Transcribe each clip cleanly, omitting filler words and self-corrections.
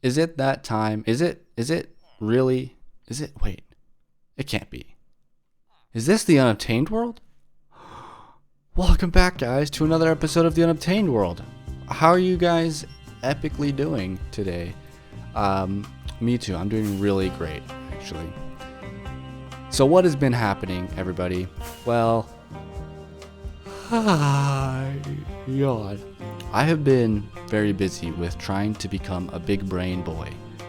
Is it that time? Is it really? Is it? Wait. It can't be. Is this the Unobtained world? Welcome back, guys, to another episode of the Unobtained world. How are you guys epically doing today? Me too. I'm doing really great, actually. So what has been happening, everybody? Well, hi, God. I have been very busy with trying to become a big brain boy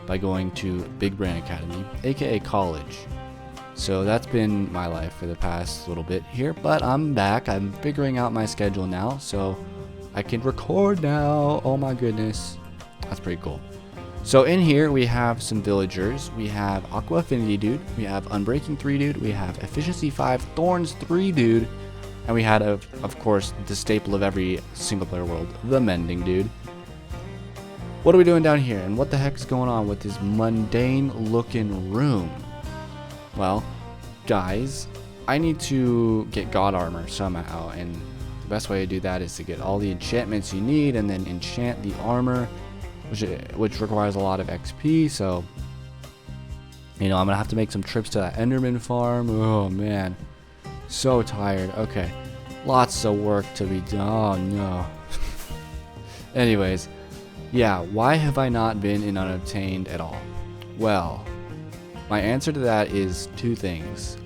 by going to Big Brain Academy, aka college. So that's been my life for the past little bit here, but I'm back. I'm figuring out my schedule now, so I can record now. Oh my goodness. That's pretty cool. So in here we have some villagers. We have Aqua Affinity dude, we have Unbreaking 3 dude, we have Efficiency 5, Thorns 3 dude, and we had, of course, the staple of every single player world, the Mending dude. What are we doing down here, and what the heck is going on with this mundane looking room? Well, guys, I need to get God armor somehow, and the best way to do that is to get all the enchantments you need and then enchant the armor, which requires a lot of XP. So, you know, I'm gonna have to make some trips to that Enderman farm. Oh man, so tired. Okay, lots of work to be done. Oh no. Anyways, yeah, why have I not been in Unobtained at all? Well, my answer to that is two things.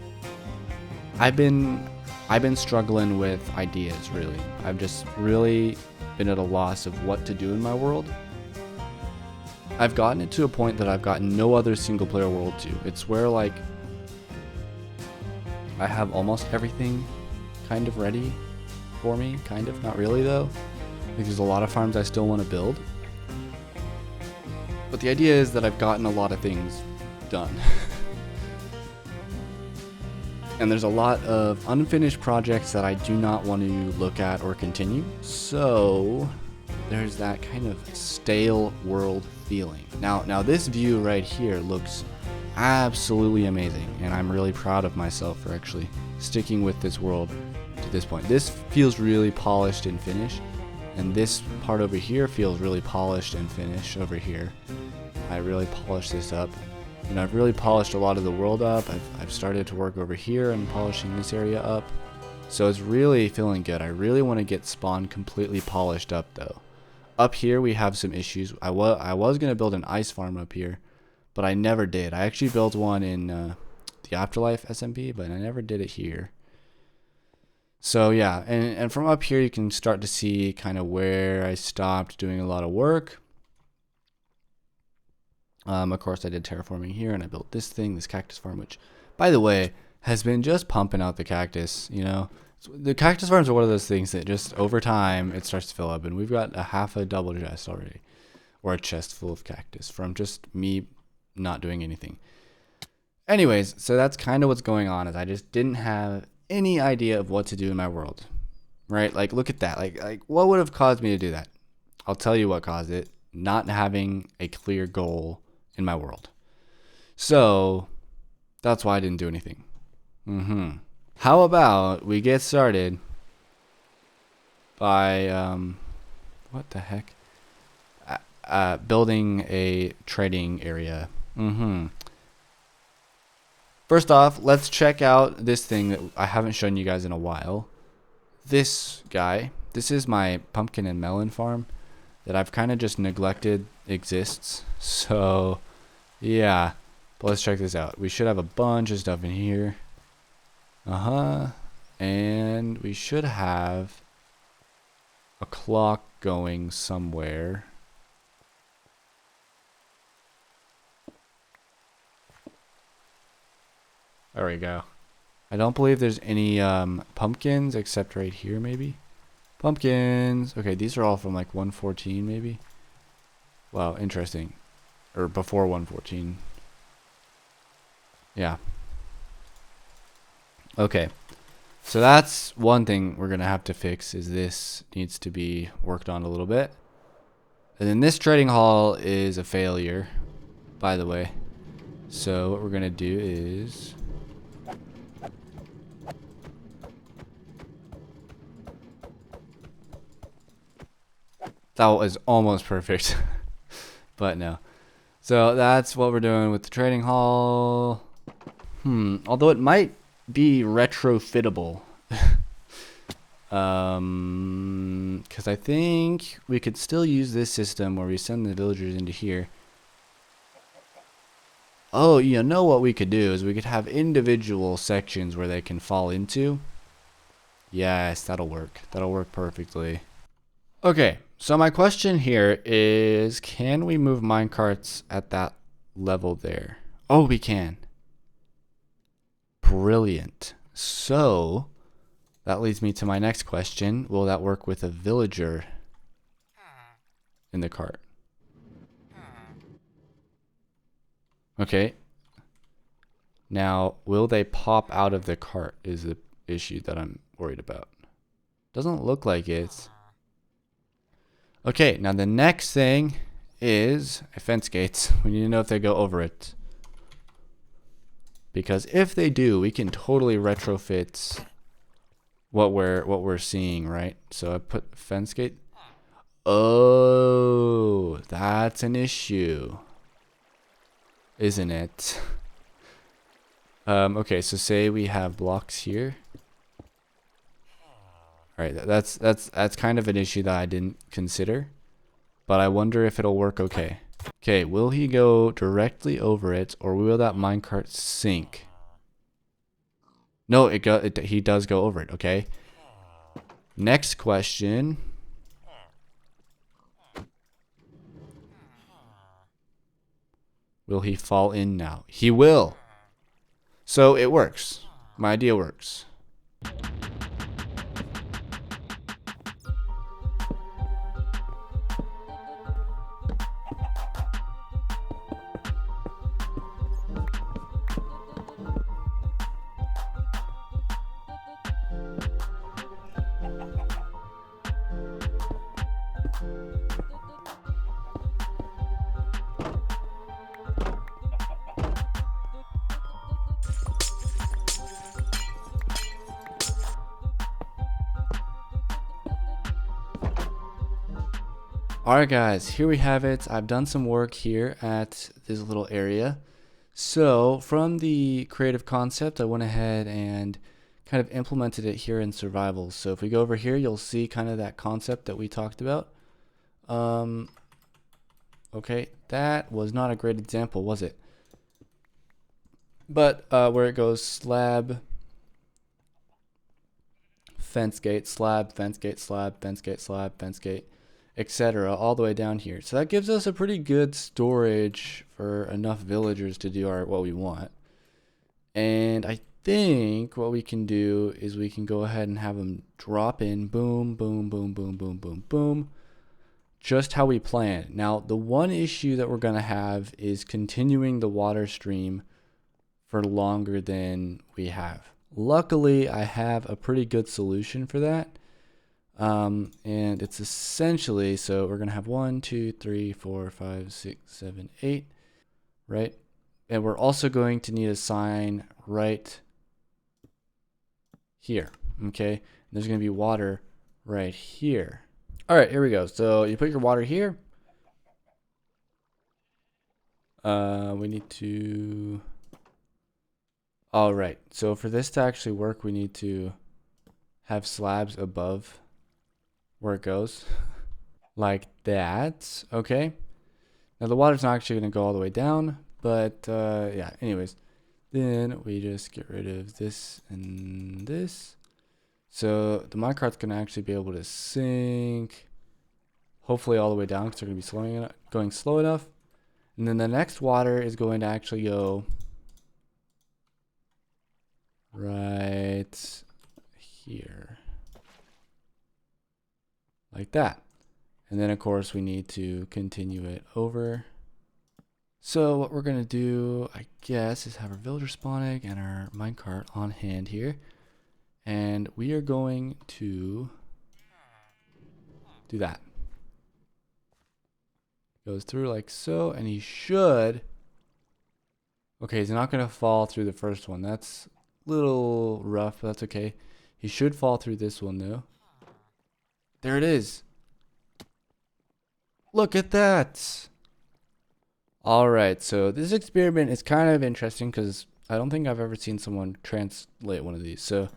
I've been struggling with ideas, really. I've just really been at a loss of what to do in my world. I've gotten it to a point that I've got no other single player world to. It's where, like, I have almost everything kind of ready for me. Kind of, not really though. Like, there's a lot of farms I still want to build. But the idea is that I've gotten a lot of things done. And there's a lot of unfinished projects that I do not want to look at or continue. So there's that kind of stale world feeling. Now this view right here looks absolutely amazing, and I'm really proud of myself for actually sticking with this world to this point. This feels really polished and finished, and this part over here feels really polished and finished over here. I really polished this up. You know, I've really polished a lot of the world up. I've started to work over here and polishing this area up. So it's really feeling good. I really want to get Spawn completely polished up though. Up here we have some issues. I was going to build an ice farm up here, but I never did. I actually built one in the AfterLife SMP, but I never did it here. So yeah, and from up here you can start to see kind of where I stopped doing a lot of work. Of course, I did terraforming here, and I built this thing, this cactus farm, which, by the way, has been just pumping out the cactus. You know, the cactus farms are one of those things that just over time it starts to fill up, and we've got half a double chest already, or a chest full of cactus from just me not doing anything. Anyways, so that's kind of what's going on. Is I just didn't have any idea of what to do in my world, right? Like, look at that. Like what would have caused me to do that? I'll tell you what caused it: not having a clear goal in my world. So that's why I didn't do anything. How about we get started by what the heck? Building a trading area. First off, let's check out this thing that I haven't shown you guys in a while. This guy. This is my pumpkin and melon farm that I've kind of just neglected exists. So yeah, but let's check this out. We should have a bunch of stuff in here. And we should have a clock going somewhere. There we go. I don't believe there's any pumpkins except right here, maybe. Pumpkins. Okay, these are all from like 114 maybe. Wow, interesting. Or before 114. Yeah. Okay. So that's one thing we're going to have to fix, is this needs to be worked on a little bit. And then this trading hall is a failure, by the way. So what we're going to do is that was almost perfect. But no. So that's what we're doing with the trading hall. Although it might be retrofittable. Because I think we could still use this system where we send the villagers into here. Oh, you know what we could do is we could have individual sections where they can fall into. Yes, that'll work. That'll work perfectly. Okay, so my question here is, can we move minecarts at that level there? Oh, we can. Brilliant. So, that leads me to my next question. Will that work with a villager in the cart? Okay. Now, will they pop out of the cart is the issue that I'm worried about. Doesn't look like it. Okay, now the next thing is fence gates. We need to know if they go over it. Because if they do, we can totally retrofit what we're seeing, right? So I put fence gate. Oh, that's an issue, isn't it? Okay, so say we have blocks here. All right, that's kind of an issue that I didn't consider, but I wonder if it'll work okay. Okay, will he go directly over it, or will that minecart sink? No, he does go over it. Okay. Next question. Will he fall in now? He will. So it works. My idea works. Alright guys, here we have it. I've done some work here at this little area. So from the creative concept, I went ahead and kind of implemented it here in survival. So if we go over here, you'll see kind of that concept that we talked about. Okay, that was not a great example, was it? But where it goes slab, fence gate, slab, fence gate, slab, fence gate, slab, fence gate, etc., all the way down here. So that gives us a pretty good storage for enough villagers to do what we want. And I think what we can do is we can go ahead and have them drop in, boom, boom, boom, boom, boom, boom, boom, just how we planned. Now, the one issue that we're going to have is continuing the water stream for longer than we have. Luckily, I have a pretty good solution for that. And it's essentially, so we're going to have 1, 2, 3, 4, 5, 6, 7, 8, right? And we're also going to need a sign right here, okay? And there's going to be water right here. All right, here we go. So you put your water here. We need to... All right, so for this to actually work, we need to have slabs above where it goes, like that. Okay. Now the water's not actually going to go all the way down, but yeah, anyways, then we just get rid of this and this. So the minecart's going to actually be able to sink, hopefully all the way down because they're going to be going slow enough. And then the next water is going to actually go right here. Like that. And then of course we need to continue it over. So what we're gonna do, I guess, is have our villager spawning and our minecart on hand here. And we are going to do that. Goes through like so, and he should... Okay, he's not gonna fall through the first one. That's a little rough, but that's okay. He should fall through this one though. There it is. Look at that. Alright, so this experiment is kind of interesting because I don't think I've ever seen someone translate one of these. So,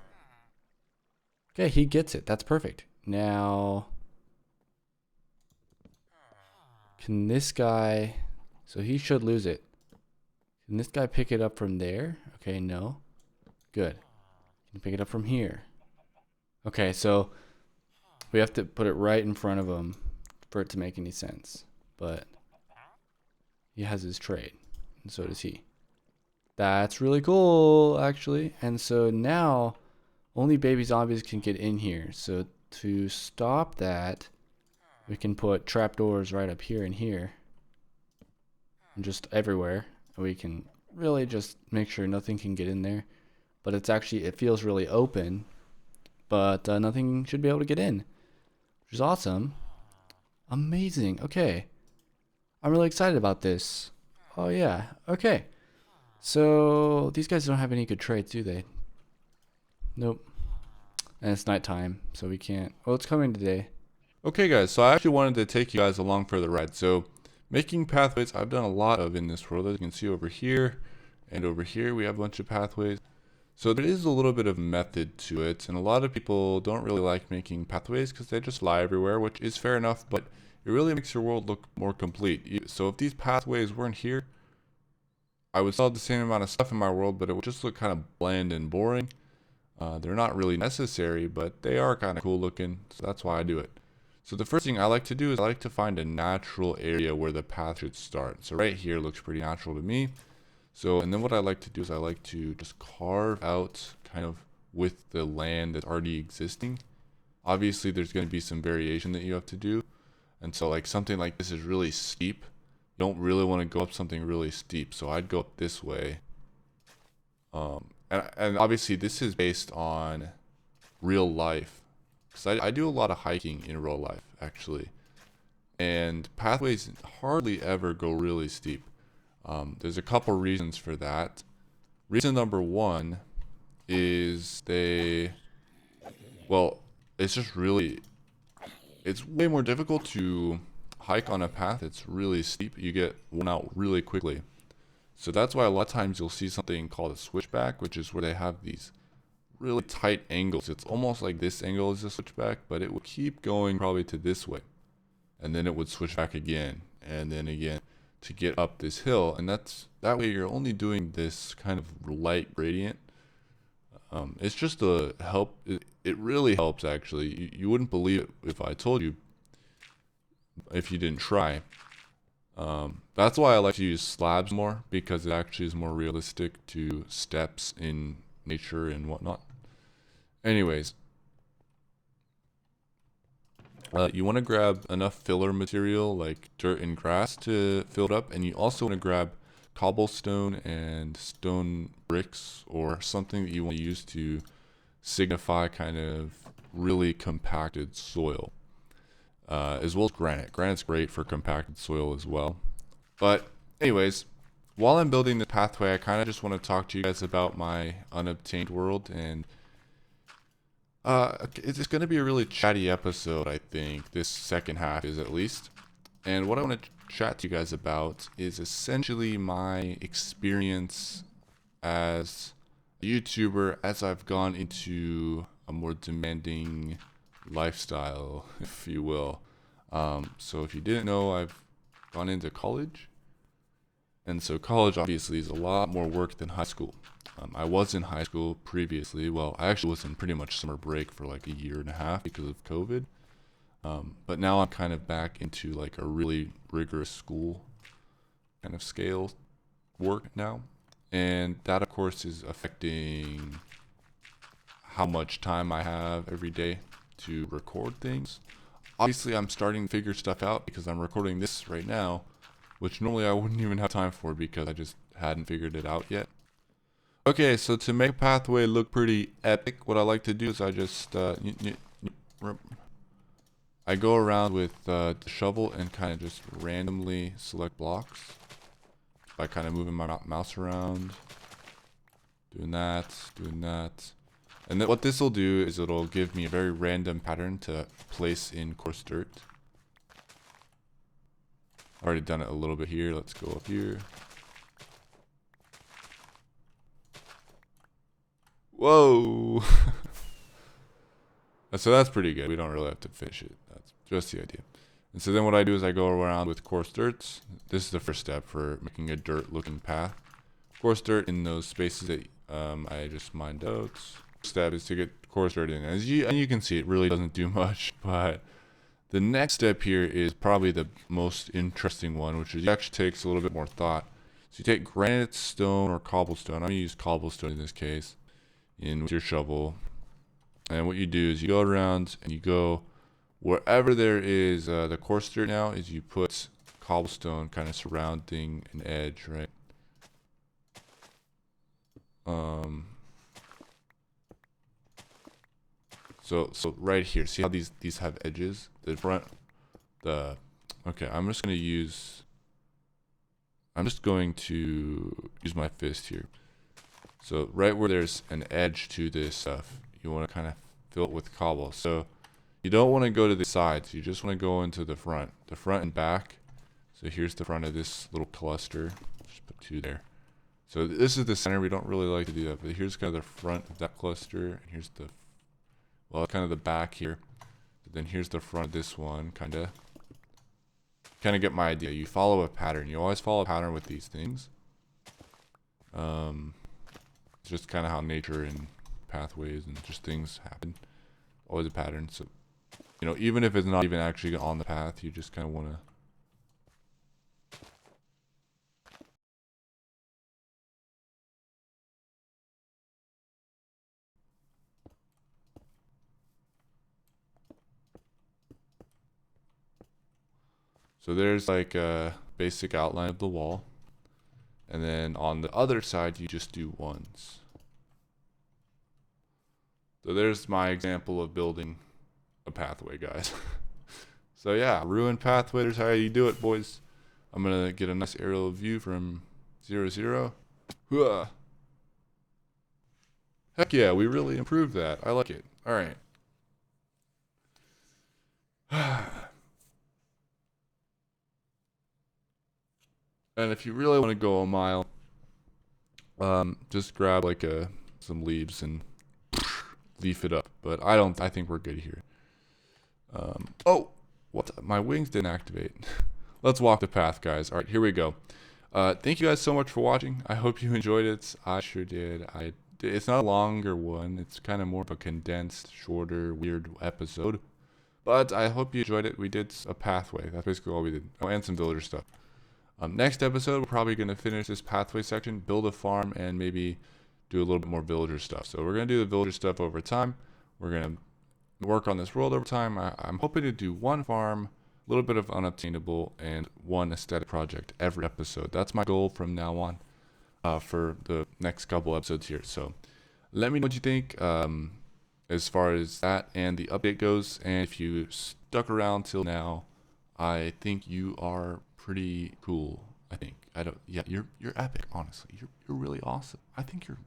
okay, he gets it. That's perfect. Now, can this guy, so he should lose it. Can this guy pick it up from there? Okay, no. Good. Can you pick it up from here? Okay, so we have to put it right in front of him for it to make any sense. But he has his trade, and so does he. That's really cool, actually. And so now, only baby zombies can get in here. So to stop that, we can put trapdoors right up here and here. And just everywhere. We can really just make sure nothing can get in there. But it's actually, it feels really open. But nothing should be able to get in. Which is awesome. Amazing. Okay. I'm really excited about this. Oh yeah. Okay. So these guys don't have any good trades, do they? Nope. And it's nighttime, so we can't. Well, it's coming today. Okay guys, so I actually wanted to take you guys along for the ride. So making pathways, I've done a lot of in this world. As you can see over here and over here, we have a bunch of pathways. So there is a little bit of method to it, and a lot of people don't really like making pathways because they just lie everywhere, which is fair enough, but it really makes your world look more complete. So if these pathways weren't here, I would still have the same amount of stuff in my world, but it would just look kind of bland and boring. They're not really necessary, but they are kind of cool looking, so that's why I do it. So the first thing I like to do is I like to find a natural area where the path should start. So right here looks pretty natural to me. So, and then what I like to do is I like to just carve out kind of with the land that's already existing. Obviously there's going to be some variation that you have to do. And so like something like this is really steep. You don't really want to go up something really steep. So I'd go up this way. And obviously this is based on real life. Because I do a lot of hiking in real life, actually. And pathways hardly ever go really steep. There's a couple reasons for that. Reason number one is well, it's just really, it's way more difficult to hike on a path that's really steep. You get worn out really quickly. So that's why a lot of times you'll see something called a switchback, which is where they have these really tight angles. It's almost like this angle is a switchback, but it would keep going probably to this way. And then it would switch back again, and then again to get up this hill. And that way you're only doing this kind of light gradient. It's just to help. It really helps, actually. You wouldn't believe it if I told you, if you didn't try. That's why I like to use slabs more, because it actually is more realistic to steps in nature and whatnot. Anyways, you want to grab enough filler material like dirt and grass to fill it up, and you also want to grab cobblestone and stone bricks or something that you want to use to signify kind of really compacted soil, as well as granite. Granite's great for compacted soil as well. But anyways, while I'm building this pathway, I kind of just want to talk to you guys about my Unobtained world. And it's going to be a really chatty episode, I think. This second half is, at least. And what I want to chat to you guys about is essentially my experience as a YouTuber as I've gone into a more demanding lifestyle, if you will. So if you didn't know, I've gone into college. And so college obviously is a lot more work than high school. I was in high school previously. Well, I actually was in pretty much summer break for like a year and a half because of COVID. But now I'm kind of back into like a really rigorous school kind of scale work now. And that, of course, is affecting how much time I have every day to record things. Obviously, I'm starting to figure stuff out because I'm recording this right now, which normally I wouldn't even have time for because I just hadn't figured it out yet. Okay, so to make a pathway look pretty epic, what I like to do is I just I go around with the shovel and kind of just randomly select blocks by kind of moving my mouse around, doing that. And then what this will do is it'll give me a very random pattern to place in coarse dirt. Already done it a little bit here. Let's go up here. Whoa. So that's pretty good. We don't really have to finish it. That's just the idea. And so then what I do is I go around with coarse dirts. This is the first step for making a dirt looking path. Coarse dirt in those spaces that I just mined out. Step is to get coarse dirt in. And you can see, it really doesn't do much, but the next step here is probably the most interesting one, which is it actually takes a little bit more thought. So you take granite, stone, or cobblestone. I'm going to use cobblestone in this case, with your shovel. And what you do is you go around and you go wherever there is the coarse dirt now, is you put cobblestone kind of surrounding an edge, right? So right here, see how these have edges? Okay, I'm just going to use my fist here. So right where there's an edge to this stuff, you want to kind of fill it with cobble. So you don't want to go to the sides. You just want to go into the front and back. So here's the front of this little cluster. Just put 2 there. So this is the center. We don't really like to do that, but here's kind of the front of that cluster, and here's kind of the back here. Then here's the front of this one, kind of get my idea. You follow a pattern. You always follow a pattern with these things. It's just kind of how nature and pathways and just things happen. Always a pattern. So, even if it's not even actually on the path, you just kind of want to. So there's like a basic outline of the wall. And then on the other side, you just do ones. So there's my example of building a pathway, guys. So yeah, ruined pathway, there's how you do it, boys. I'm going to get a nice aerial view from 0, 0. Hooah. Heck yeah, we really improved that. I like it. All right. And if you really want to go a mile, just grab like some leaves and leaf it up. But I think we're good here. Oh, what? My wings didn't activate. Let's walk the path, guys. All right, here we go. Thank you guys so much for watching. I hope you enjoyed it. I sure did. It's not a longer one. It's kind of more of a condensed, shorter, weird episode. But I hope you enjoyed it. We did a pathway. That's basically all we did. Oh, and some villager stuff. Next episode, we're probably going to finish this pathway section, build a farm, and maybe do a little bit more villager stuff. So we're going to do the villager stuff over time. We're going to work on this world over time. I'm hoping to do 1 farm, a little bit of unobtainable, and 1 aesthetic project every episode. That's my goal from now on for the next couple episodes here. So let me know what you think as far as that and the update goes. And if you stuck around till now, I think you are pretty cool. You're epic, honestly. You're really awesome. I think you're